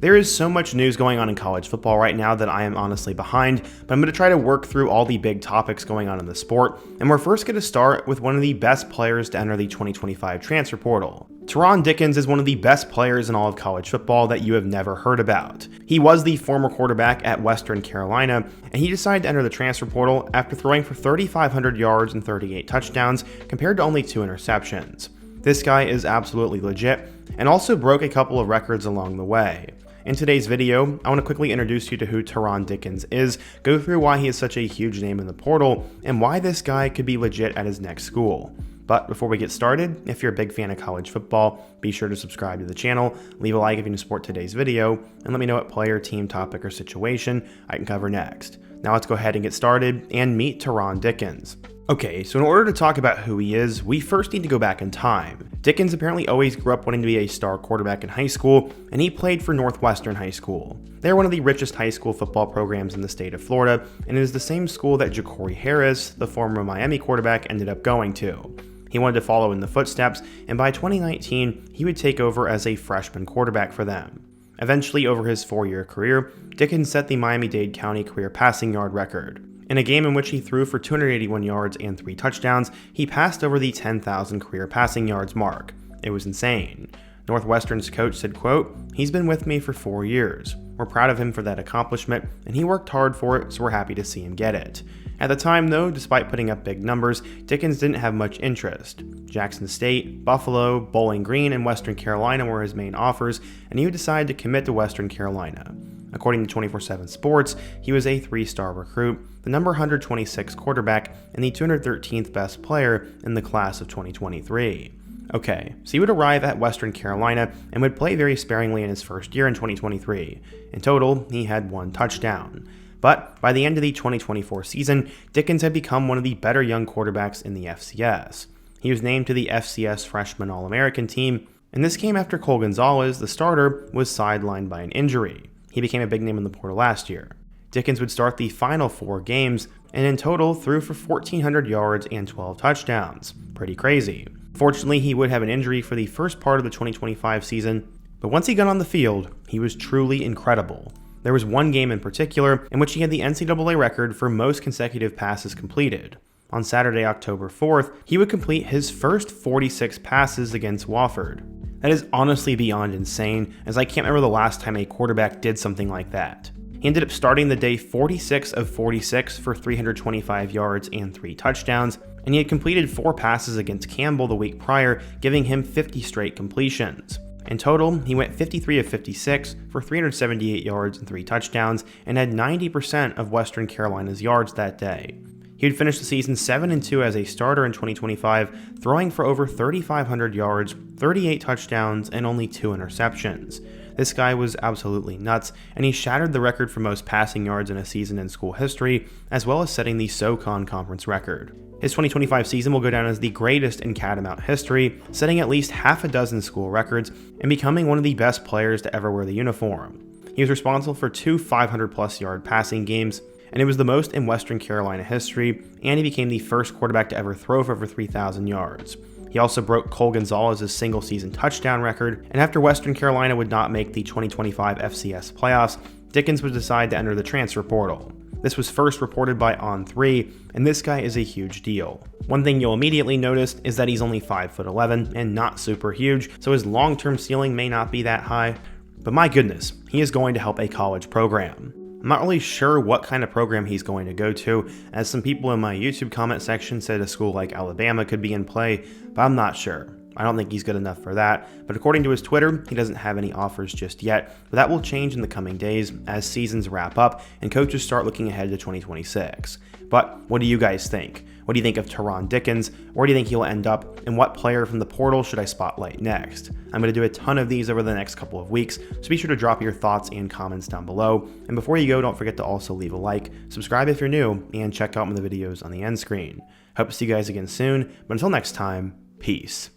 There is so much news going on in college football right now that I am honestly behind, but I'm going to try to work through all the big topics going on in the sport, and we're first going to start with one of the best players to enter the 2025 transfer portal. Taron Dickens is one of the best players in all of college football that you have never heard about. He was the former quarterback at Western Carolina, and he decided to enter the transfer portal after throwing for 3,500 yards and 38 touchdowns compared to only 2 interceptions. This guy is absolutely legit, and also broke a couple of records along the way. In today's video, I want to quickly introduce you to who Taron Dickens is, go through why he is such a huge name in the portal, and why this guy could be legit at his next school. But before we get started, if you're a big fan of college football, be sure to subscribe to the channel, leave a like if you support today's video, and let me know what player, team, topic, or situation I can cover next. Now let's go ahead and get started and meet Taron Dickens. Okay, so in order to talk about who he is, we first need to go back in time. Dickens apparently always grew up wanting to be a star quarterback in high school, and he played for Northwestern High School. They're one of the richest high school football programs in the state of Florida, and it is the same school that Ja'Cory Harris, the former Miami quarterback, ended up going to. He wanted to follow in the footsteps, and by 2019, he would take over as a freshman quarterback for them. Eventually, over his 4-year career, Dickens set the Miami-Dade County career passing yard record. In a game in which he threw for 281 yards and 3 touchdowns, he passed over the 10,000 career passing yards mark. It was insane. Northwestern's coach said, quote, "He's been with me for 4 years. We're proud of him for that accomplishment, and he worked hard for it, so we're happy to see him get it." At the time, though, despite putting up big numbers, Dickens didn't have much interest. Jackson State, Buffalo, Bowling Green, and Western Carolina were his main offers, and he would decide to commit to Western Carolina. According to 24/7 Sports, he was a 3-star recruit, the number 126 quarterback, and the 213th best player in the class of 2023. Okay, so he would arrive at Western Carolina and would play very sparingly in his first year in 2023. In total, he had 1 touchdown. But by the end of the 2024 season, Dickens had become one of the better young quarterbacks in the FCS. He was named to the FCS Freshman All-American team, and this came after Cole Gonzalez, the starter, was sidelined by an injury. He became a big name in the portal last year. Dickens would start the final 4 games, and in total threw for 1,400 yards and 12 touchdowns. Pretty crazy. Fortunately, he would have an injury for the first part of the 2025 season, but once he got on the field, he was truly incredible. There was one game in particular in which he had the NCAA record for most consecutive passes completed. On Saturday, October 4th, he would complete his first 46 passes against Wofford. That is honestly beyond insane, as I can't remember the last time a quarterback did something like that. He ended up starting the day 46 of 46 for 325 yards and 3 touchdowns, and he had completed 4 passes against Campbell the week prior, giving him 50 straight completions. In total, he went 53 of 56 for 378 yards and 3 touchdowns, and had 90% of Western Carolina's yards that day. He would finish the season 7-2 as a starter in 2025, throwing for over 3,500 yards, 38 touchdowns, and only 2 interceptions. This guy was absolutely nuts, and he shattered the record for most passing yards in a season in school history, as well as setting the SoCon Conference record. His 2025 season will go down as the greatest in Catamount history, setting at least half a dozen school records, and becoming one of the best players to ever wear the uniform. He was responsible for 2 500-plus yard passing games, and it was the most in Western Carolina history, and he became the first quarterback to ever throw for over 3,000 yards. He also broke Cole Gonzalez's single-season touchdown record, and after Western Carolina would not make the 2025 FCS playoffs, Dickens would decide to enter the transfer portal. This was first reported by On3, and this guy is a huge deal. One thing you'll immediately notice is that he's only 5'11" and not super huge, so his long-term ceiling may not be that high, but my goodness, he is going to help a college program. I'm not really sure what kind of program he's going to go to, as some people in my YouTube comment section said a school like Alabama could be in play, but I'm not sure. I don't think he's good enough for that, but according to his Twitter, he doesn't have any offers just yet, but that will change in the coming days as seasons wrap up and coaches start looking ahead to 2026. But what do you guys think? What do you think of Taron Dickens? Where do you think he'll end up? And what player from the portal should I spotlight next? I'm going to do a ton of these over the next couple of weeks, so be sure to drop your thoughts and comments down below. And before you go, don't forget to also leave a like, subscribe if you're new, and check out one of the videos on the end screen. Hope to see you guys again soon, but until next time, peace.